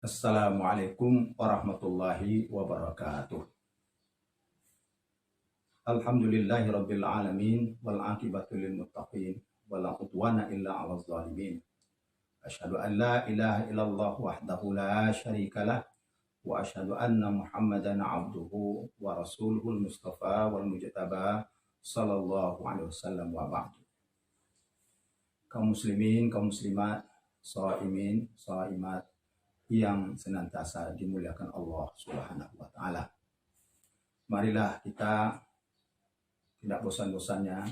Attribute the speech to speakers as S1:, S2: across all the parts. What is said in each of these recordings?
S1: Assalamualaikum warahmatullahi wabarakatuh. Alhamdulillahi rabbil alamin wal aqibatu lil muttaqin wala udwana illa 'alal zalimin. Asyhadu an la ilaha illallah wahdahu la syarikalah wa asyhadu anna Muhammadan 'abduhu wa rasuluhul mustafa wal mujtaba sallallahu alaihi wasallam wa ba'du. Kaum muslimin, kaum muslimat, shaimin, shaimat yang senantiasa dimuliakan Allah Subhanahu wa taala. Marilah kita tidak bosan-bosannya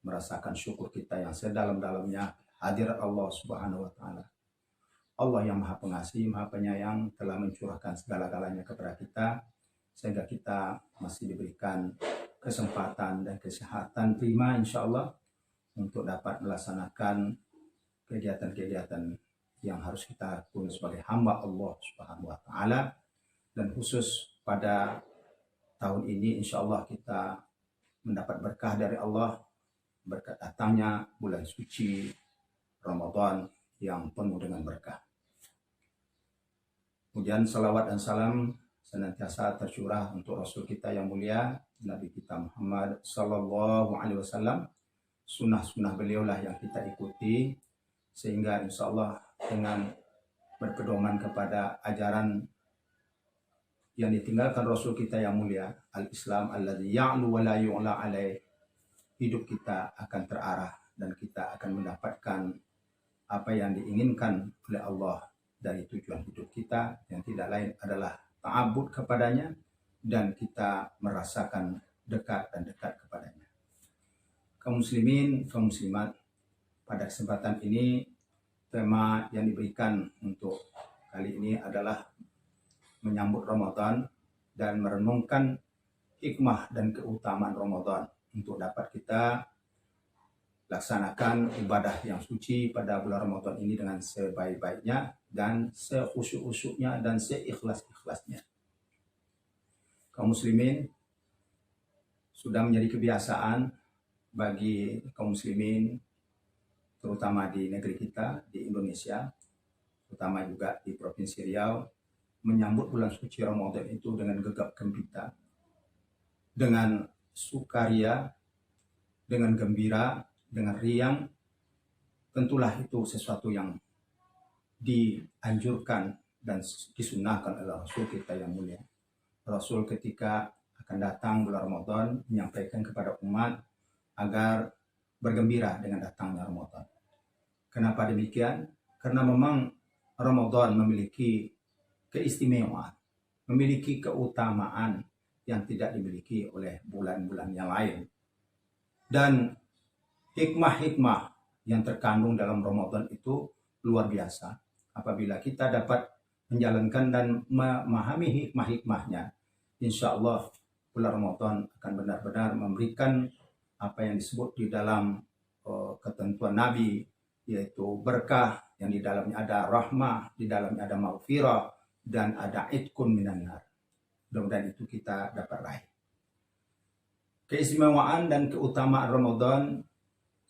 S1: merasakan syukur kita yang sedalam-dalamnya hadirat Allah Subhanahu wa taala. Allah yang Maha Pengasih, Maha Penyayang telah mencurahkan segala-galanya kepada kita sehingga kita masih diberikan kesempatan dan kesehatan prima insyaallah untuk dapat melaksanakan kegiatan-kegiatan yang harus kita lakukan sebagai hamba Allah Subhanahu wa taala. Dan khusus pada tahun ini insyaallah kita mendapat berkah dari Allah, berkat datangnya bulan suci Ramadan yang penuh dengan berkah. Kemudian salawat dan salam senantiasa tercurah untuk Rasul kita yang mulia, Nabi kita Muhammad sallallahu alaihi wasallam. Sunnah-sunnah beliaulah yang kita ikuti sehingga insyaallah dengan berpedoman kepada ajaran yang ditinggalkan Rasul kita yang mulia, al-Islam alladzi ya'lu wa la yu'la alaih, hidup kita akan terarah dan kita akan mendapatkan apa yang diinginkan oleh Allah dari tujuan hidup kita, yang tidak lain adalah ta'abbud kepadanya dan kita merasakan dekat dan dekat kepadanya. Kaum muslimin, kaum muslimat, pada kesempatan ini tema yang diberikan untuk kali ini adalah menyambut Ramadan dan merenungkan hikmah dan keutamaan Ramadan untuk dapat kita laksanakan ibadah yang suci pada bulan Ramadan ini dengan sebaik-baiknya dan sekhusyuk-khusyuknya dan seikhlas-ikhlasnya. Kaum muslimin, sudah menjadi kebiasaan bagi kaum muslimin terutama di negeri kita, di Indonesia, terutama juga di Provinsi Riau, menyambut bulan suci Ramadan itu dengan gegap gempita, dengan sukaria, dengan gembira, dengan riang. Tentulah itu sesuatu yang dianjurkan dan disunnahkan oleh Rasul kita yang mulia. Rasul ketika akan datang bulan Ramadan menyampaikan kepada umat agar bergembira dengan datangnya Ramadan. Kenapa demikian? Karena memang Ramadan memiliki keistimewaan, memiliki keutamaan yang tidak dimiliki oleh bulan-bulan yang lain. Dan hikmah-hikmah yang terkandung dalam Ramadan itu luar biasa. Apabila kita dapat menjalankan dan memahami hikmah-hikmahnya, insya Allah bulan Ramadan akan benar-benar memberikan apa yang disebut di dalam ketentuan Nabi, yaitu berkah yang di dalamnya ada rahmah, di dalamnya ada maghfirah, dan ada itqun minan nar. Mudah-mudahan itu kita dapat raih. Keistimewaan dan keutamaan Ramadan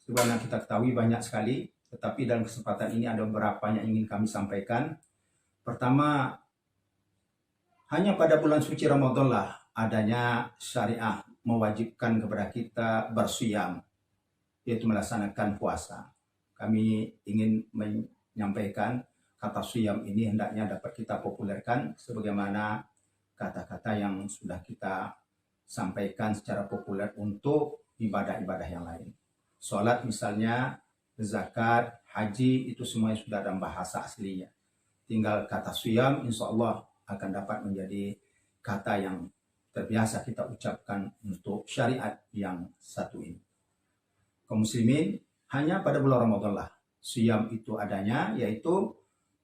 S1: sebenarnya kita ketahui banyak sekali, tetapi dalam kesempatan ini ada beberapa yang ingin kami sampaikan. Pertama, hanya pada bulan suci Ramadan lah adanya syariah mewajibkan kepada kita bersiam, yaitu melaksanakan puasa. Kami ingin menyampaikan kata siam ini hendaknya dapat kita populerkan sebagaimana kata-kata yang sudah kita sampaikan secara populer untuk ibadah-ibadah yang lain. Salat misalnya, zakat, haji, itu semuanya sudah dalam bahasa aslinya. Tinggal kata siam insya Allah akan dapat menjadi kata yang terbiasa kita ucapkan untuk syariat yang satu ini. Kaum muslimin, hanya pada bulan Ramadan lah siam itu adanya, yaitu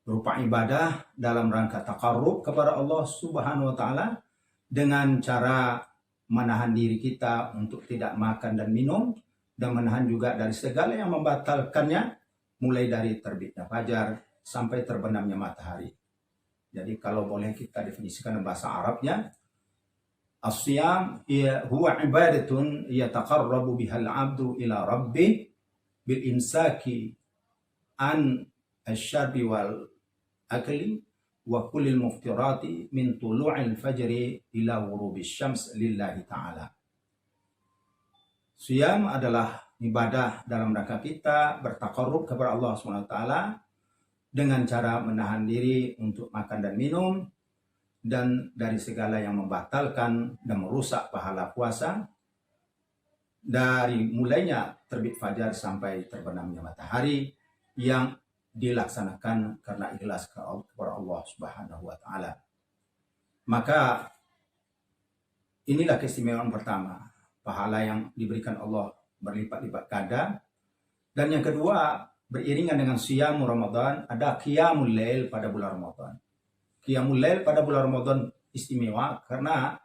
S1: berupa ibadah dalam rangka taqarrub kepada Allah Subhanahu wa taala dengan cara menahan diri kita untuk tidak makan dan minum, dan menahan juga dari segala yang membatalkannya, mulai dari terbitnya fajar sampai terbenamnya matahari. Jadi kalau boleh kita definisikan dalam bahasa Arabnya, as-siyam huwa ibadatun yataqarrabu bihal abdu ila rabbih bil imsaki an asyarbi wal akli wa kullil muftirati min tulu'il fajri ila ghurubis syams lillahi ta'ala. Siyam adalah ibadah dalam rangka kita bertakarrub kepada Allah SWT dengan cara menahan diri untuk makan dan minum dan dari segala yang membatalkan dan merusak pahala puasa, dari mulainya terbit fajar sampai terbenamnya matahari, yang dilaksanakan karena ikhlas kepada Allah Subhanahu wa taala. Maka inilah keistimewaan pertama, pahala yang diberikan Allah berlipat-lipat ganda. Dan yang kedua, beriringan dengan siyam Ramadan, ada qiyamul lail pada bulan Ramadan. Qiyamul lail pada bulan Ramadan istimewa karena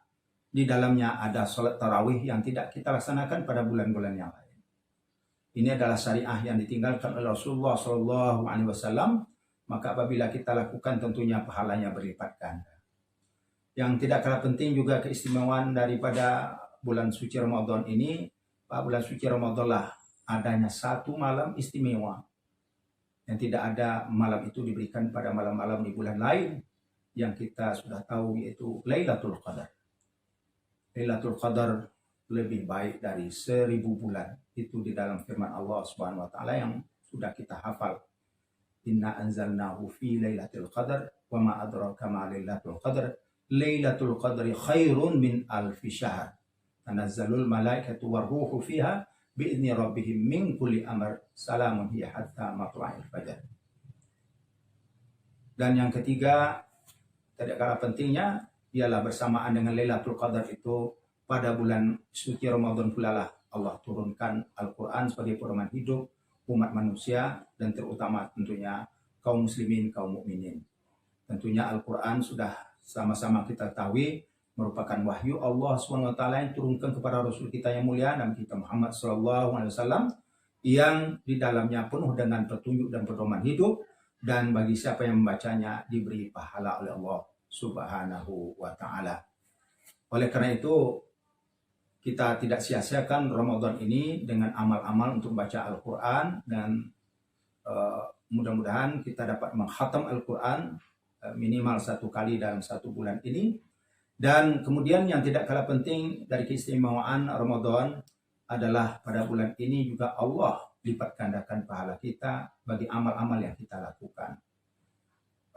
S1: di dalamnya ada sholat tarawih yang tidak kita laksanakan pada bulan-bulan yang lain. Ini adalah syariah yang ditinggalkan oleh Rasulullah SAW, maka apabila kita lakukan tentunya pahalanya berlipat ganda. Yang tidak kalah penting juga keistimewaan daripada bulan suci Ramadan ini, bulan suci Ramadan lah adanya satu malam istimewa yang tidak ada malam itu diberikan pada malam-malam di bulan lain yang kita sudah tahu, yaitu Lailatul Qadar. Lailatul Qadar lebih baik dari 1000 bulan. Itu di dalam firman Allah Subhanahu wa taala yang sudah kita hafal. Inna anzalnahu fi Lailatul Qadar wa ma adraka ma Lailatul Qadar. Lailatul Qadri khairun min alfi syahr. Tanazzalul malaikatu warruhu fiha bi'izni rabbihim min kulli amr. Salamun hiya hatta matla'il fajar. Dan yang ketiga, tidak kalah pentingnya, ialah bersamaan dengan Lailatul Qadar itu pada bulan suci Ramadan pula lah Allah turunkan Al-Quran sebagai pedoman hidup umat manusia dan terutama tentunya kaum muslimin, kaum mukminin. Tentunya Al-Quran sudah sama-sama kita ketahui merupakan wahyu Allah SWT yang turunkan kepada Rasul kita yang mulia Nabi kita Muhammad SAW, yang di dalamnya penuh dengan petunjuk dan pedoman hidup, dan bagi siapa yang membacanya diberi pahala oleh Allah Subhanahu wa ta'ala. Oleh karena itu kita tidak sia-siakan Ramadan ini dengan amal-amal untuk baca Al-Quran, dan mudah-mudahan kita dapat menghatam Al-Quran minimal 1 kali dalam 1 bulan ini. Dan kemudian yang tidak kalah penting dari keistimewaan Ramadan adalah pada bulan ini juga Allah lipat gandakan pahala kita bagi amal-amal yang kita lakukan.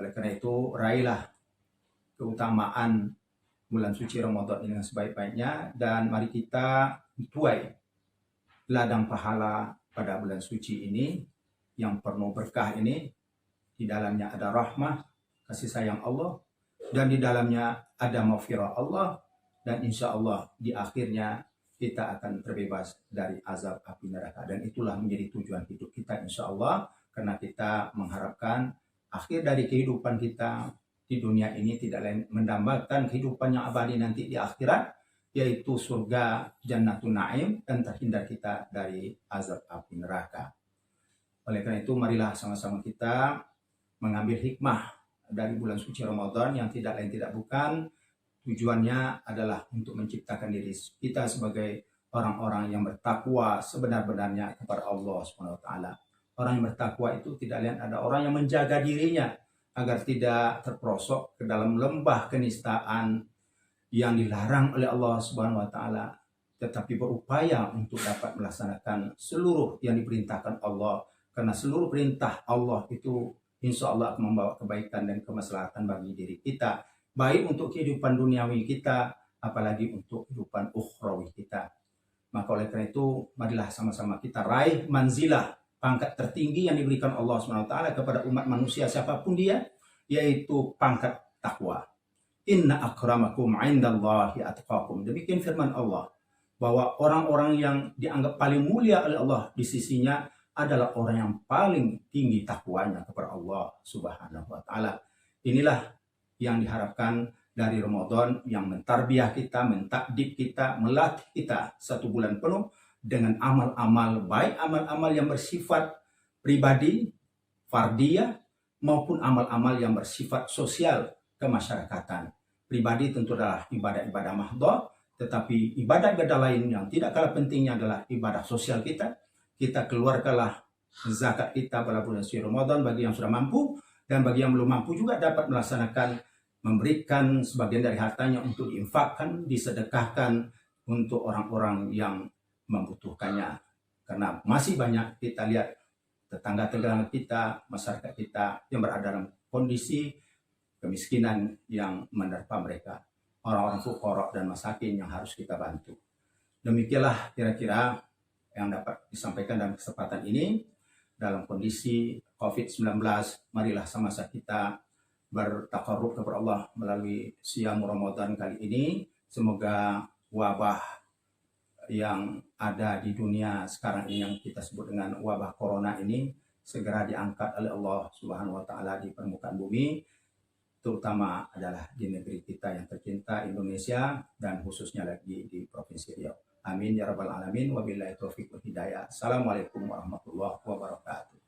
S1: Oleh karena itu raihlah keutamaan bulan suci Ramadan ini dengan sebaik-baiknya, dan mari kita tuai ladang pahala pada bulan suci ini yang penuh berkah ini. Di dalamnya ada rahmah, kasih sayang Allah, dan di dalamnya ada maghfirah Allah, dan insya Allah di akhirnya kita akan terbebas dari azab api neraka. Dan itulah menjadi tujuan hidup kita insya Allah, karena kita mengharapkan akhir dari kehidupan kita di dunia ini tidak lain mendambakan kehidupan yang abadi nanti di akhirat, yaitu surga Jannatun Naim, dan terhindar kita dari azab api neraka. Oleh karena itu marilah sama-sama kita mengambil hikmah dari bulan suci Ramadan yang tidak lain tidak bukan tujuannya adalah untuk menciptakan diri kita sebagai orang-orang yang bertakwa sebenar-benarnya kepada Allah SWT. Orang yang bertakwa itu tidak lain ada orang yang menjaga dirinya agar tidak terperosok ke dalam lembah kenistaan yang dilarang oleh Allah Subhanahu wa taala, tetapi berupaya untuk dapat melaksanakan seluruh yang diperintahkan Allah, karena seluruh perintah Allah itu insya Allah akan membawa kebaikan dan kemaslahatan bagi diri kita, baik untuk kehidupan duniawi kita, apalagi untuk kehidupan ukhrawi kita. Maka oleh karena itu marilah sama-sama kita raih manzilah, pangkat tertinggi yang diberikan Allah SWT kepada umat manusia siapapun dia, yaitu pangkat takwa. Inna akramakum indallahi atqakum. Demikian firman Allah, bahwa orang-orang yang dianggap paling mulia oleh Allah di sisinya adalah orang yang paling tinggi takwanya kepada Allah Subhanahu wa taala. Inilah yang diharapkan dari Ramadan yang mentarbiah kita, mentakdib kita, melatih kita 1 bulan penuh dengan amal-amal baik, amal-amal yang bersifat pribadi, fardiyah, maupun amal-amal yang bersifat sosial kemasyarakatan. Pribadi tentu adalah ibadah-ibadah mahdhah, tetapi ibadah-ibadah lain yang tidak kalah pentingnya adalah ibadah sosial kita. Kita keluarkanlah zakat kita pada bulan suci Ramadan bagi yang sudah mampu, Dan bagi yang belum mampu juga dapat melaksanakan memberikan sebagian dari hartanya untuk diinfakkan, disedekahkan untuk orang-orang yang membutuhkannya. Karena masih banyak kita lihat tetangga-tetangga kita, masyarakat kita yang berada dalam kondisi kemiskinan yang menerpa mereka. Orang-orang fuqara dan masakin yang harus kita bantu. Demikianlah kira-kira yang dapat disampaikan dalam kesempatan ini. Dalam kondisi COVID-19, marilah sama-sama kita bertakarrub kepada Allah melalui siam Ramadan kali ini. Semoga wabah yang ada di dunia sekarang ini yang kita sebut dengan wabah corona ini segera diangkat oleh Allah Subhanahu wa taala di permukaan bumi, terutama adalah di negeri kita yang tercinta Indonesia dan khususnya lagi di Provinsi Riau. Amin ya rabbal alamin, wabillahi taufiq wal hidayah. Assalamualaikum warahmatullahi wabarakatuh.